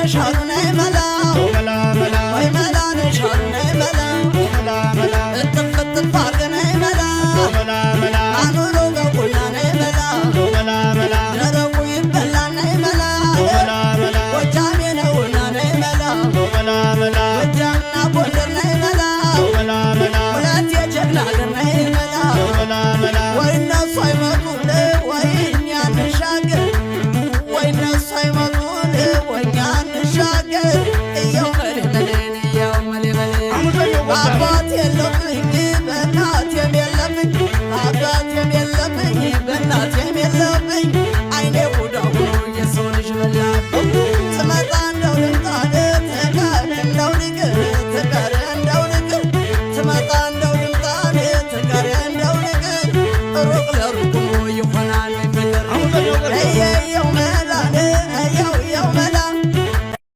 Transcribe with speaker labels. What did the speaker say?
Speaker 1: ነሻሉናይ መላ ወይ መላ ነሻሉናይ መላ እጥፍጥፍ አርገናይ መላ አኑሮ በቁናናይ መላ ደረቁ ይበላናይ መላ ጎጃሜ ነውናናይ መላ ጎጃምና ጎንደር ናይ መላ ሁለት የጀግና አገር ናይ መላ ወይ እነሱ አይመጡን ወይ እኛ እንሻገር ወይ እነሱ አይመጡን ወይ እኛ እንሻገር እየው መሌመሌን እየው መሌመሌን አባት የለብኝ በእናቴም የለብኝ አባቴም የለብኝ በእናቴም የለብኝ አይኔ ጉዳ